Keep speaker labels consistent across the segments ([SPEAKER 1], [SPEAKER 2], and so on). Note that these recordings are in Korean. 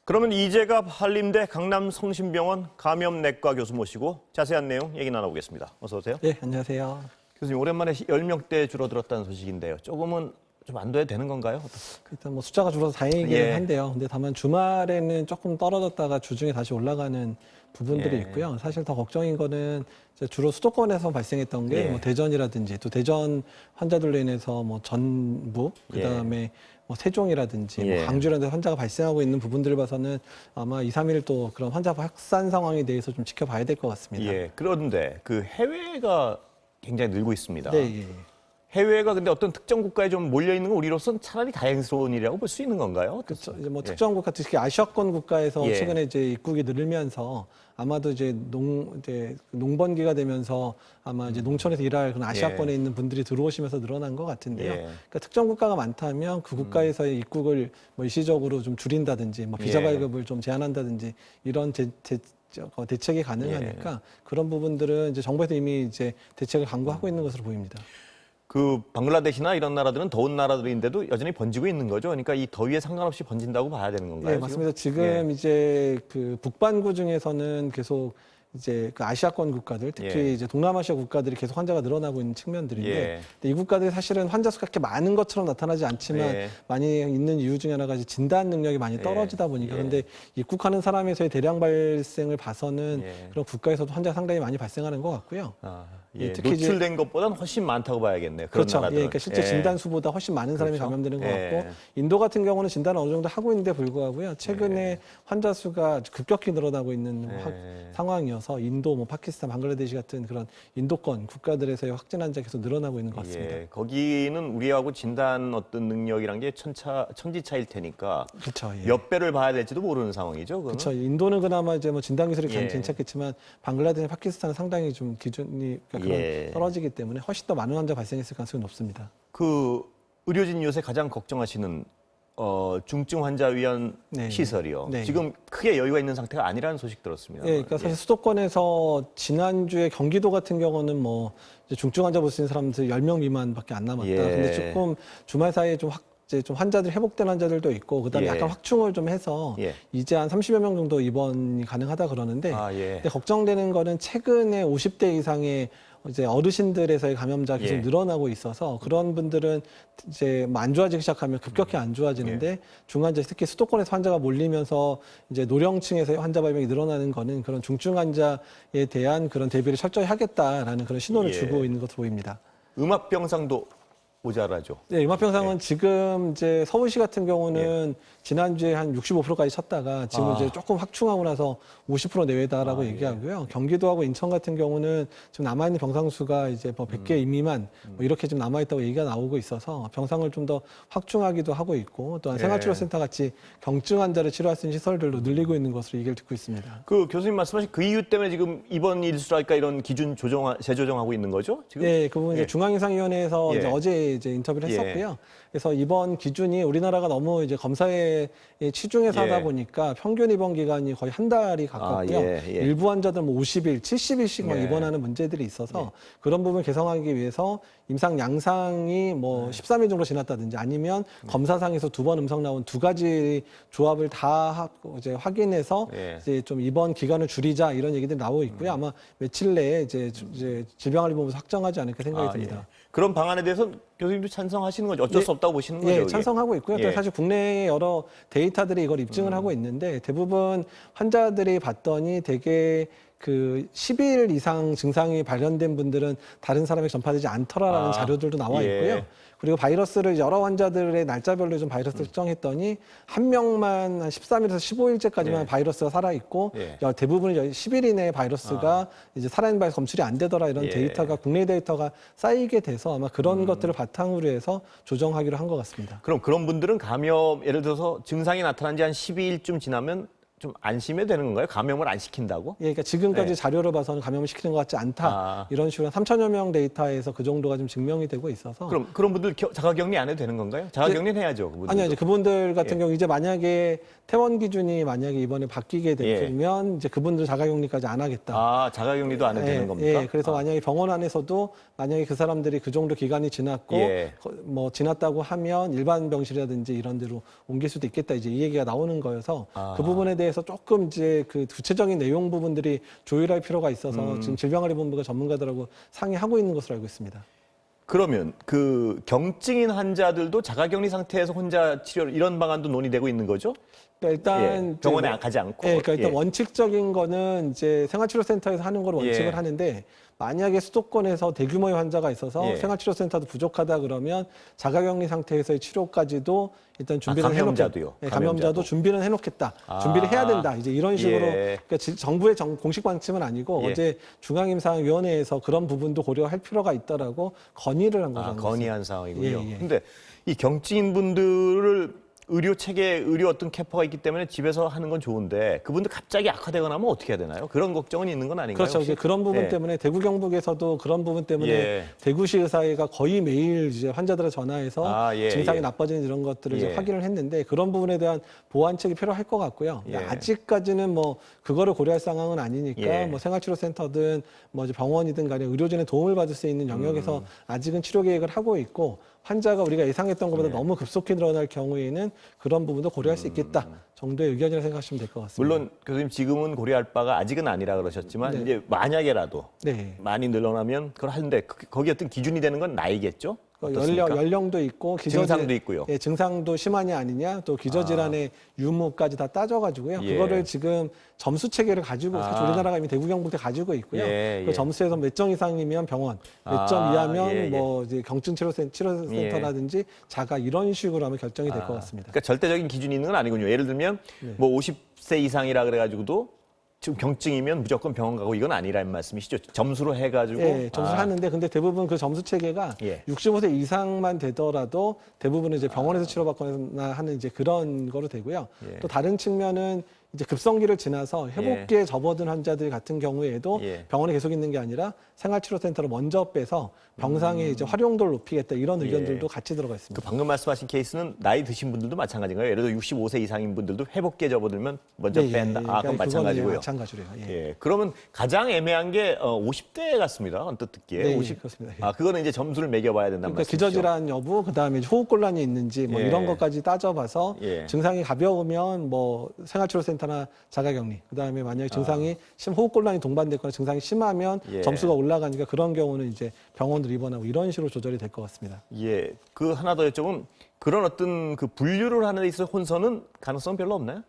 [SPEAKER 1] 그러면 이재갑 한림대 강남성심병원 감염내과 교수 모시고 자세한 내용 얘기 나눠보겠습니다. 어서 오세요.
[SPEAKER 2] 네, 안녕하세요.
[SPEAKER 1] 교수님, 오랜만에 10명대 줄어들었다는 소식인데요. 조금은 좀 안돼야 되는 건가요?
[SPEAKER 2] 일단 뭐 숫자가 줄어서 다행이긴
[SPEAKER 1] 예.
[SPEAKER 2] 한데요. 근데 다만 주말에는 조금 떨어졌다가 주중에 다시 올라가는 부분들이
[SPEAKER 1] 예.
[SPEAKER 2] 있고요. 사실 더 걱정인 거는 이제 주로 수도권에서 발생했던 게
[SPEAKER 1] 예.
[SPEAKER 2] 뭐 대전이라든지 또 대전 환자들로 인해서 뭐 전북 그다음에 뭐 세종이라든지
[SPEAKER 1] 예.
[SPEAKER 2] 뭐 광주라든지 환자가 발생하고 있는 부분들을 봐서는 아마 2, 3일 또 그런 환자 확산 상황에 대해서 좀 지켜봐야 될 것 같습니다.
[SPEAKER 1] 예. 그런데 그 해외가 굉장히 늘고 있습니다.
[SPEAKER 2] 네, 예.
[SPEAKER 1] 해외가 근데 어떤 특정 국가에 좀 몰려 있는 건 우리로서는 차라리 다행스러운 일이라고 볼 수 있는 건가요?
[SPEAKER 2] 그렇죠. 이제 뭐
[SPEAKER 1] 예.
[SPEAKER 2] 특정 국가, 특히 아시아권 국가에서
[SPEAKER 1] 예.
[SPEAKER 2] 최근에 이제 입국이 늘면서 아마도 이제 농번기가 되면서 아마 이제 농촌에서 일할 그런 아시아권에
[SPEAKER 1] 예.
[SPEAKER 2] 있는 분들이 들어오시면서 늘어난 것 같은데요.
[SPEAKER 1] 예.
[SPEAKER 2] 그러니까 특정 국가가 많다면 그 국가에서의 입국을 뭐 일시적으로 좀 줄인다든지 뭐 비자
[SPEAKER 1] 예.
[SPEAKER 2] 발급을 좀 제한한다든지 이런 대책이 가능하니까 그런 부분들은 이제 정부에서 이미 이제 대책을 강구하고 있는 것으로 보입니다.
[SPEAKER 1] 그 방글라데시나 이런 나라들은 더운 나라들인데도 여전히 번지고 있는 거죠. 그러니까 이 더위에 상관없이 번진다고 봐야 되는 건가요?
[SPEAKER 2] 네, 맞습니다. 지금 이제 그 북반구 중에서는 계속 이제 그 아시아권 국가들, 특히
[SPEAKER 1] 예.
[SPEAKER 2] 이제 동남아시아 국가들이 계속 환자가 늘어나고 있는 측면들인데,
[SPEAKER 1] 예.
[SPEAKER 2] 근데 이 국가들이 사실은 환자 수가 그렇게 많은 것처럼 나타나지 않지만
[SPEAKER 1] 예.
[SPEAKER 2] 많이 있는 이유 중에 하나가 이제 진단 능력이 많이 떨어지다 보니까, 근데 입국하는 사람에서의 대량 발생을 봐서는 그런 국가에서도 환자 상당히 많이 발생하는 것 같고요.
[SPEAKER 1] 예.
[SPEAKER 2] 특히
[SPEAKER 1] 노출된 것보다는 훨씬 많다고 봐야겠네요. 그런
[SPEAKER 2] 그렇죠.
[SPEAKER 1] 나라들은.
[SPEAKER 2] 그러니까 실제 진단 수보다 훨씬 많은 사람이
[SPEAKER 1] 그렇죠.
[SPEAKER 2] 감염되는 것 같고, 인도 같은 경우는 진단을 어느 정도 하고 있는데 불구하고요. 최근에 환자 수가 급격히 늘어나고 있는 상황이어서 인도, 뭐 파키스탄, 방글라데시 같은 그런 인도권 국가들에서의 확진 환자 계속 늘어나고 있는 것 같습니다.
[SPEAKER 1] 예. 거기는 우리하고 진단 어떤 능력이란 게 천지차일 테니까
[SPEAKER 2] 그렇죠. 예.
[SPEAKER 1] 몇 배를 봐야 될지도 모르는 상황이죠. 그거는?
[SPEAKER 2] 그렇죠. 인도는 그나마 이제 뭐 진단 기술이
[SPEAKER 1] 예.
[SPEAKER 2] 괜찮겠지만 방글라데시, 파키스탄은 상당히 좀 기준이 그런 떨어지기 때문에 훨씬 더 많은 환자 발생했을 가능성이 높습니다.
[SPEAKER 1] 그 의료진 요새 가장 걱정하시는 중증 환자 위한
[SPEAKER 2] 네.
[SPEAKER 1] 시설이요.
[SPEAKER 2] 네.
[SPEAKER 1] 지금 크게 여유가 있는 상태가 아니라는 소식 들었습니다.
[SPEAKER 2] 예, 그러니까 사실 수도권에서 지난주에 경기도 같은 경우는 뭐 이제 중증 환자 볼 수 있는 사람들 10명 미만밖에 안 남았다.
[SPEAKER 1] 예.
[SPEAKER 2] 근데 조금 주말 사이에 이제 좀 환자들 회복된 환자들도 있고 그다음에 약간 확충을 좀 해서 이제 한 30여 명 정도 입원이 가능하다 그러는데 근데 걱정되는 거는 최근에 50대 이상의 이제 어르신들에서의 감염자 계속 늘어나고 있어서 그런 분들은 이제 뭐 안 좋아지기 시작하면 급격히 안 좋아지는데 중환자 특히 수도권에서 환자가 몰리면서 이제 노령층에서의 환자 발병이 늘어나는 거는 그런 중증 환자에 대한 그런 대비를 철저히 하겠다라는 그런 신호를 주고 있는 것으로 보입니다.
[SPEAKER 1] 음압병상도 모자라죠.
[SPEAKER 2] 네, 음압병상은 지금 이제 서울시 같은 경우는 지난주에 한 65%까지 쳤다가 지금 이제 조금 확충하고 나서 50% 내외다라고 얘기하고요. 경기도하고 인천 같은 경우는 지금 남아있는 병상 수가 이제 뭐 100개 미만 뭐 이렇게 좀 남아있다고 얘기가 나오고 있어서 병상을 좀 더 확충하기도 하고 있고 또한 생활치료센터 같이 경증 환자를 치료할 수 있는 시설들도 늘리고 있는 것으로 얘기를 듣고 있습니다.
[SPEAKER 1] 그 교수님 말씀하신 그 이유 때문에 지금 입원 일수랄까 이런 기준 재조정하고 있는 거죠? 지금?
[SPEAKER 2] 네, 그 부분 이제 중앙임상위원회에서 이제 어제 이제 인터뷰를 했었고요. 그래서 이번 기준이 우리나라가 너무 이제 검사에 치중해서 하다 보니까 평균 입원 기간이 거의 한 달이 가깝고요. 일부 환자들 뭐 50일, 70일씩 막 입원하는 문제들이 있어서 그런 부분 개선하기 위해서 임상 양상이 뭐 13일 정도 지났다든지 아니면 검사상에서 2번 음성 나온 2가지 조합을 다 이제 확인해서 이제 좀 입원 기간을 줄이자 이런 얘기들이 나오고 있고요. 아마 며칠 내에 이제 질병관리본부에서 확정하지 않을까 생각이 듭니다.
[SPEAKER 1] 그런 방안에 대해서 교수님도 찬성하시는 거죠? 어쩔 수 없다고 보시는 거죠?
[SPEAKER 2] 예, 찬성하고 있고요. 또 사실 국내의 여러 데이터들이 이걸 입증을 하고 있는데 대부분 환자들이 봤더니 되게 그 10일 이상 증상이 발현된 분들은 다른 사람에게 전파되지 않더라라는 자료들도 나와 있고요. 그리고 바이러스를 여러 환자들의 날짜별로 좀 바이러스를 측정했더니 한 명만 한 13일에서 15일째까지만 바이러스가 살아있고 대부분 10일 이내에 바이러스가 이제 살아있는 바이러스 검출이 안 되더라 이런 데이터가 국내 데이터가 쌓이게 돼서 아마 그런 것들을 바탕으로 해서 조정하기로 한 것 같습니다.
[SPEAKER 1] 그럼 그런 분들은 감염 예를 들어서 증상이 나타난 지 한 12일쯤 지나면 좀 안심해야 되는 건가요? 감염을 안 시킨다고?
[SPEAKER 2] 예, 그러니까 지금까지
[SPEAKER 1] 네.
[SPEAKER 2] 자료를 봐서는 감염을 시키는 것 같지 않다. 이런 식으로 3천여 명 데이터에서 그 정도가 좀 증명이 되고 있어서.
[SPEAKER 1] 그럼 그런 분들 자가격리 안 해도 되는 건가요? 자가격리는 해야죠. 그분들도.
[SPEAKER 2] 아니요, 이제 그분들 같은
[SPEAKER 1] 예.
[SPEAKER 2] 경우 이제 만약에 퇴원 기준이 만약에 이번에 바뀌게 되면 이제 그분들 자가격리까지 안 하겠다.
[SPEAKER 1] 아, 자가격리도 안 해도 되는 겁니까?
[SPEAKER 2] 예, 그래서 만약에 병원 안에서도 만약에 그 사람들이 그 정도 기간이 지났고 뭐 지났다고 하면 일반 병실이라든지 이런 데로 옮길 수도 있겠다. 이제 이 얘기가 나오는 거여서 그 부분에 대해서 조금 이제 그 구체적인 내용 부분들이 조율할 필요가 있어서 지금 질병관리본부가 전문가들하고 상의하고 있는 것으로 알고 있습니다.
[SPEAKER 1] 그러면 그 경증인 환자들도 자가격리 상태에서 혼자 치료 이런 방안도 논의되고 있는 거죠?
[SPEAKER 2] 그러니까 일단
[SPEAKER 1] 병원에 가지 않고.
[SPEAKER 2] 예, 그러니까 일단 원칙적인 거는 이제 생활치료센터에서 하는 걸 원칙을 하는데 만약에 수도권에서 대규모의 환자가 있어서 생활치료센터도 부족하다 그러면 자가격리 상태에서의 치료까지도 일단 준비를
[SPEAKER 1] 감염자도요.
[SPEAKER 2] 해놓겠다. 감염자도 준비는 해놓겠다. 준비를 해야 된다. 이제 이런 식으로 그러니까 정부의 공식 방침은 아니고 어제 중앙임상위원회에서 그런 부분도 고려할 필요가 있다라고 건의를 한 거죠.
[SPEAKER 1] 건의한 상황이군요. 근데 이 경증인 분들을 의료 체계, 의료 어떤 캐퍼가 있기 때문에 집에서 하는 건 좋은데 그분들 갑자기 악화되거나 하면 어떻게 해야 되나요? 그런 걱정은 있는 건 아닌가요?
[SPEAKER 2] 그렇죠. 이제 그런 부분 때문에 대구 경북에서도 그런 부분 때문에 대구시 의사회가 거의 매일 이제 환자들을 전화해서 증상이 나빠지는 이런 것들을 이제 확인을 했는데 그런 부분에 대한 보완책이 필요할 것 같고요. 아직까지는 뭐 그거를 고려할 상황은 아니니까 뭐 생활치료센터든 뭐 이제 병원이든 간에 의료진의 도움을 받을 수 있는 영역에서 아직은 치료 계획을 하고 있고 환자가 우리가 예상했던 것보다 너무 급속히 늘어날 경우에는 그런 부분도 고려할 수 있겠다 정도의 의견이라 생각하시면 될 것 같습니다.
[SPEAKER 1] 물론 교수님 지금은 고려할 바가 아직은 아니라 그러셨지만 이제 만약에라도 많이 늘어나면 그걸 하는데 거기 어떤 기준이 되는 건 나이겠죠?
[SPEAKER 2] 연령도 있고
[SPEAKER 1] 증상도 있고요.
[SPEAKER 2] 예, 증상도 심하냐 아니냐 또 기저질환의 유무까지 다 따져가지고요. 그거를 지금 점수 체계를 가지고 사실 우리나라가 이미 대구 경북대 가지고 있고요. 그 점수에서 몇 점 이상이면 병원, 몇 점 이하면 뭐 이제 경증치료센터라든지 자가 이런 식으로 하면 결정이 될 것 같습니다.
[SPEAKER 1] 그러니까 절대적인 기준이 있는 건 아니군요. 예를 들면 뭐 50세 이상이라 그래가지고도 지금 경증이면 무조건 병원 가고 이건 아니라는 말씀이시죠? 점수로 해가지고.
[SPEAKER 2] 예, 점수를 하는데 근데 대부분 그 점수 체계가 65세 이상만 되더라도 대부분은 이제 병원에서 치료받거나 하는 이제 그런 거로 되고요. 또 다른 측면은 이제 급성기를 지나서 회복기에 접어든 환자들 같은 경우에도 병원에 계속 있는 게 아니라 생활치료센터로 먼저 빼서 병상의 이제 활용도를 높이겠다 이런 의견들도 같이 들어가 있습니다.
[SPEAKER 1] 그 방금 말씀하신 케이스는 나이 드신 분들도 마찬가지인가요? 예를 들어 65세 이상인 분들도 회복기에 접어들면 먼저 뺀다. 그건 마찬가지고요.
[SPEAKER 2] 마찬가지로요.
[SPEAKER 1] 그러면 가장 애매한 게 50대 같습니다. 언뜻 듣기에.
[SPEAKER 2] 50. 그렇습니다.
[SPEAKER 1] 그거는 이제 점수를 매겨봐야 된다는 말씀이죠.
[SPEAKER 2] 기저질환 여부, 그다음에 호흡곤란이 있는지 뭐 이런 것까지 따져봐서 증상이 가벼우면 뭐 생활치료센터나 자가격리, 그다음에 만약에 증상이 호흡곤란이 동반됐거나 증상이 심하면 점수가 올라가니까 그런 경우는 이제 병원으로 입원하고 이런 식으로 조절이 될 것 같습니다.
[SPEAKER 1] 그 하나 더 여쭤보면 그런 어떤 그 분류를 하는 데 있어서 혼선은 가능성 별로 없나요?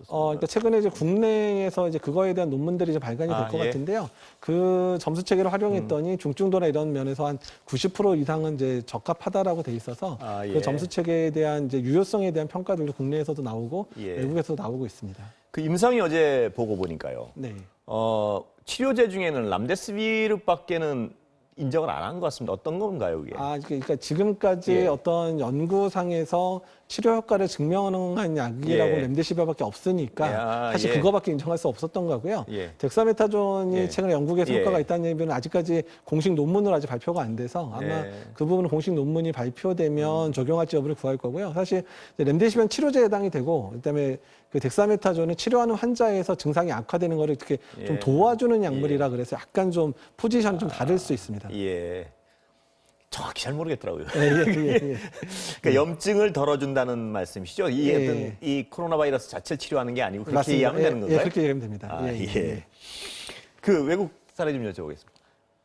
[SPEAKER 2] 그러니까 최근에 이제 국내에서 이제 그거에 대한 논문들이 이제 발간이 될 것 같은데요. 그 점수 체계를 활용했더니 중증도나 이런 면에서 한 90% 이상은 이제 적합하다라고 돼 있어서 그 점수 체계에 대한 이제 유효성에 대한 평가들도 국내에서도 나오고 외국에서도 나오고 있습니다.
[SPEAKER 1] 그 임상이 어제 보고 보니까요. 치료제 중에는 람데스비르밖에는 인정을 안 한 것 같습니다. 어떤 건가요, 이게?
[SPEAKER 2] 그러니까 지금까지 어떤 연구상에서 치료 효과를 증명한 약이라고 렘데시비르밖에 없으니까 사실 그거밖에 인정할 수 없었던 거고요. 덱사메타존이 최근에 영국에서 효과가 있다는 얘기는 아직까지 공식 논문으로 아직 발표가 안 돼서 아마 그 부분은 공식 논문이 발표되면 적용할지 여부를 구할 거고요. 사실 렘데시비르는 치료제에 해당이 되고 그다음에 그 덱사메타존은 치료하는 환자에서 증상이 악화되는 거를 이렇게 좀 도와주는 약물이라 그래서 약간 좀 포지션이 좀 다를 수 있습니다.
[SPEAKER 1] 정확히 잘 모르겠더라고요. 그러니까 염증을 덜어준다는 말씀이시죠? 이 코로나 바이러스 자체를 치료하는 게 아니고 그렇게
[SPEAKER 2] 맞습니다.
[SPEAKER 1] 이해하면 되는 건가요?
[SPEAKER 2] 그렇게 이해하면 됩니다.
[SPEAKER 1] 그 외국 사례 좀 여쭤보겠습니다.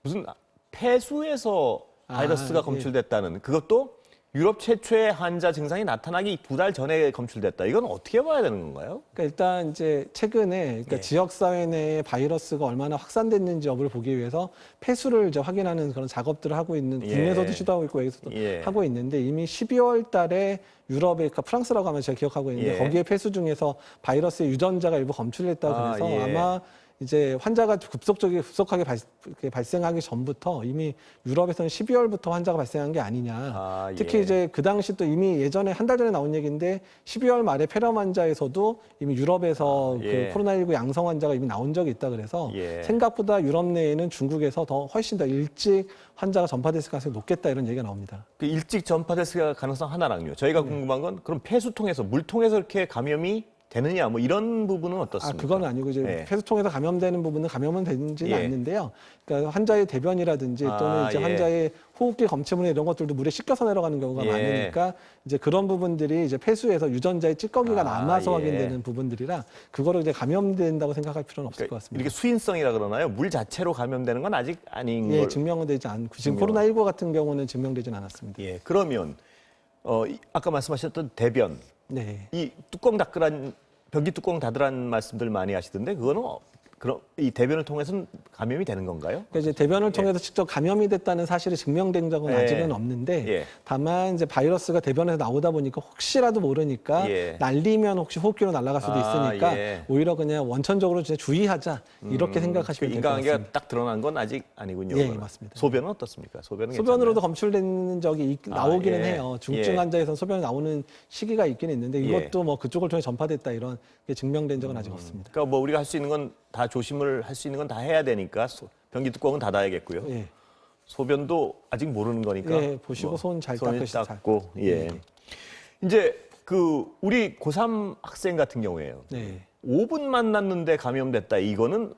[SPEAKER 1] 무슨 폐수에서 바이러스가 검출됐다는 그것도 유럽 최초의 환자 증상이 나타나기 2달 전에 검출됐다. 이건 어떻게 봐야 되는 건가요?
[SPEAKER 2] 그러니까 일단 이제 최근에 지역 사회 내에 바이러스가 얼마나 확산됐는지 여부를 보기 위해서 폐수를 이제 확인하는 그런 작업들을 하고 있는 국내에서도 시도하고 있고 여기서도 하고 있는데 이미 12월 달에 유럽에 그러니까 프랑스라고 하면 제가 기억하고 있는데 거기에 폐수 중에서 바이러스의 유전자가 일부 검출됐다고 그래서 아마 이제 환자가 급속하게 발생하기 전부터 이미 유럽에서는 12월부터 환자가 발생한 게 아니냐. 특히 이제 그 당시 또 이미 예전에 한 달 전에 나온 얘기인데 12월 말에 폐렴 환자에서도 이미 유럽에서 그 코로나19 양성 환자가 이미 나온 적이 있다 그래서 생각보다 유럽 내에는 중국에서 더 훨씬 더 일찍 환자가 전파됐을 가능성이 높겠다 이런 얘기가 나옵니다.
[SPEAKER 1] 그 일찍 전파됐을 가능성 하나랑요. 저희가 궁금한 건 그럼 폐수 통해서 물 통해서 이렇게 감염이 되느냐 뭐 이런 부분은 어떻습니까?
[SPEAKER 2] 그건 아니고 이제 폐수 통해서 감염되는 부분은 감염은 되지는 않는데요. 그러니까 환자의 대변이라든지 또는 이제 환자의 호흡기 검체물 이런 것들도 물에 씻겨서 내려가는 경우가 많으니까 이제 그런 부분들이 이제 폐수에서 유전자의 찌꺼기가 남아서 확인되는 부분들이라 그거를 이제 감염된다고 생각할 필요는 없을 것 같습니다.
[SPEAKER 1] 이렇게 수인성이라 그러나요? 물 자체로 감염되는 건 아직 아닌 걸.
[SPEAKER 2] 증명은 되지 않고 지금 코로나19 같은 경우는 증명되진 않았습니다.
[SPEAKER 1] 그러면 아까 말씀하셨던 대변, 이 뚜껑 닦으란 변기 뚜껑 닫으란 말씀들 많이 하시던데 그거는 그럼 이 대변을 통해서는 감염이 되는 건가요?
[SPEAKER 2] 그러니까 이제 대변을 통해서 직접 감염이 됐다는 사실이 증명된 적은 아직은 없는데 다만 이제 바이러스가 대변에서 나오다 보니까 혹시라도 모르니까 날리면 혹시 호흡기로 날아갈 수도 있으니까 오히려 그냥 원천적으로 진짜 주의하자 이렇게 생각하시면 될 것 같습니다.
[SPEAKER 1] 인간관계가 딱 드러난 건 아직 아니군요.
[SPEAKER 2] 맞습니다.
[SPEAKER 1] 소변은 어떻습니까?
[SPEAKER 2] 소변으로도 검출된 적이 나오기는 해요. 중증 환자에서는 소변이 나오는 시기가 있긴 있는데 이것도 뭐 그쪽을 통해 전파됐다 이런 게 증명된 적은 아직 없습니다.
[SPEAKER 1] 그러니까 뭐 우리가 할 수 있는 건 다 조심을 할 수 있는 건 다 해야 되니까 변기 뚜껑은 닫아야겠고요. 소변도 아직 모르는 거니까.
[SPEAKER 2] 보시고 손 잘
[SPEAKER 1] 닦고. 이제 그 우리 고3 학생 같은 경우에요. 5분 만났는데 감염됐다. 이거는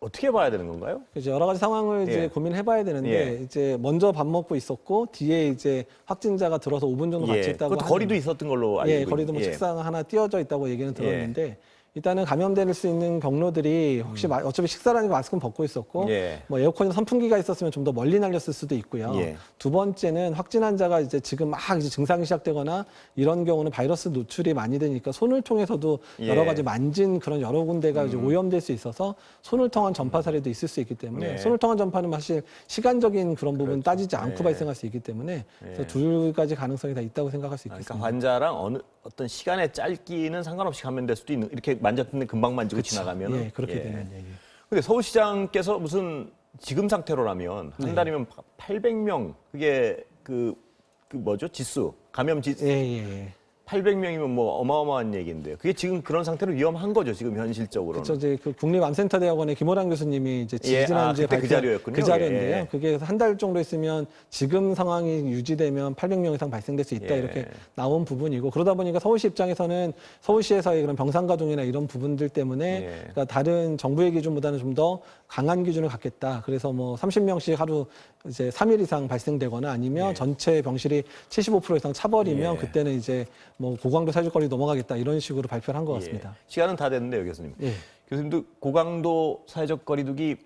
[SPEAKER 1] 어떻게 봐야 되는 건가요?
[SPEAKER 2] 이제 여러 가지 상황을 이제 고민해봐야 되는데 이제 먼저 밥 먹고 있었고 뒤에 이제 확진자가 들어서 5분 정도 같이 있다고
[SPEAKER 1] 그것도 거리도 있었던 걸로 알고 있거든요.
[SPEAKER 2] 거리도 뭐 책상 하나 띄어져 있다고 얘기는 들었는데 일단은 감염될 수 있는 경로들이 혹시 어차피 식사라니까 마스크는 벗고 있었고 뭐 에어컨이나 선풍기가 있었으면 좀 더 멀리 날렸을 수도 있고요. 두 번째는 확진 환자가 이제 지금 막 이제 증상이 시작되거나 이런 경우는 바이러스 노출이 많이 되니까 손을 통해서도 여러 가지 만진 그런 여러 군데가 이제 오염될 수 있어서 손을 통한 전파 사례도 있을 수 있기 때문에 손을 통한 전파는 사실 시간적인 그런 부분 따지지 않고 발생할 수 있기 때문에 그래서 두 가지 가능성이 다 있다고 생각할 수 있겠습니다.
[SPEAKER 1] 그러니까 환자랑 어떤 시간의 짧기는 상관없이 감염될 수도 있는 이렇게 만졌는데 금방 만지고 지나가면
[SPEAKER 2] 그렇게 되는 얘기.
[SPEAKER 1] 근데 서울시장께서 무슨 지금 상태로라면 한 달이면 800명 그게 그 뭐죠? 지수 감염 지수 800명이면 뭐 어마어마한 얘기인데요. 그게 지금 그런 상태로 위험한 거죠, 지금 현실적으로는.
[SPEAKER 2] 그렇죠. 이제 그 국립암센터대학원의 김호랑 교수님이 이제 지난주에
[SPEAKER 1] 그때 그 자료였군요.
[SPEAKER 2] 그 자료인데요. 그게 한 달 정도 있으면 지금 상황이 유지되면 800명 이상 발생될 수 있다 이렇게 나온 부분이고 그러다 보니까 서울시 입장에서는 서울시에서의 그런 병상가동이나 이런 부분들 때문에 그러니까 다른 정부의 기준보다는 좀 더 강한 기준을 갖겠다. 그래서 뭐 30명씩 하루 이제 3일 이상 발생되거나 아니면 전체 병실이 75% 이상 차버리면 그때는 이제 뭐 고강도 사회적 거리 넘어가겠다 이런 식으로 발표를 한 것 같습니다.
[SPEAKER 1] 시간은 다 됐는데요, 교수님. 교수님도 고강도 사회적 거리두기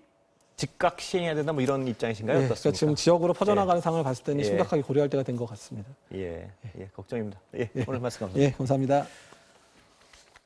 [SPEAKER 1] 즉각 시행해야 된다 뭐 이런 입장이신가요? 어떻습니까?
[SPEAKER 2] 그러니까 지금 지역으로 퍼져나가는 상황을 봤을 때는 심각하게 고려할 때가 된 것 같습니다.
[SPEAKER 1] 걱정입니다. 오늘 말씀 감사합니다.
[SPEAKER 2] 감사합니다.